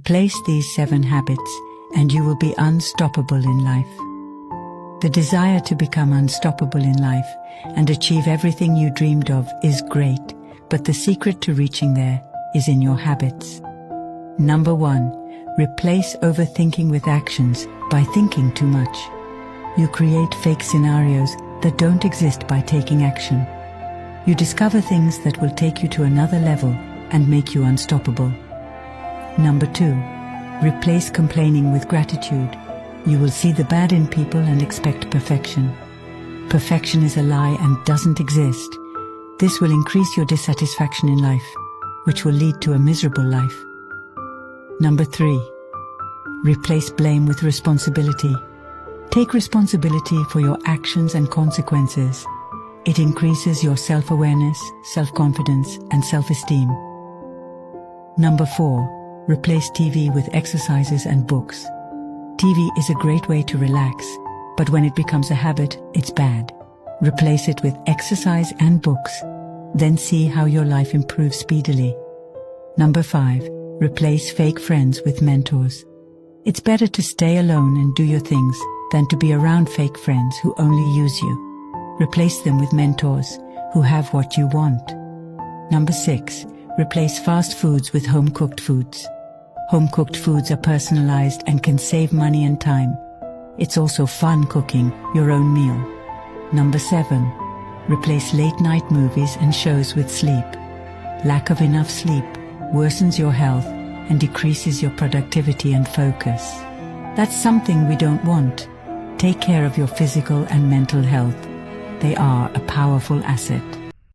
Replace these 7 habits and you will be unstoppable in life. The desire to become unstoppable in life and achieve everything you dreamed of is great, but the secret to reaching there is in your habits. Number 1. Replace overthinking with actions by thinking too much. You create fake scenarios that don't exist by taking action. You discover things that will take you to another level and make you unstoppable. Number 2. Replace complaining with gratitude. You will see the bad in people and expect perfection. Perfection is a lie and doesn't exist. This will increase your dissatisfaction in life, which will lead to a miserable life. Number 3. Replace blame with responsibility. Take responsibility for your actions and consequences. It increases your self-awareness, self-confidence, and self-esteem. Number 4. Replace TV with exercises and books. TV is a great way to relax, but when it becomes a habit, it's bad. Replace it with exercise and books. Then see how your life improves speedily. Number 5. Replace fake friends with mentors. It's better to stay alone and do your things than to be around fake friends who only use you. Replace them with mentors who have what you want. Number 6. Replace fast foods with home-cooked foods. Home-cooked foods are personalized and can save money and time. It's also fun cooking your own meal. Number 7. Replace late-night movies and shows with sleep. Lack of enough sleep worsens your health and decreases your productivity and focus. That's something we don't want. Take care of your physical and mental health. They are a powerful asset.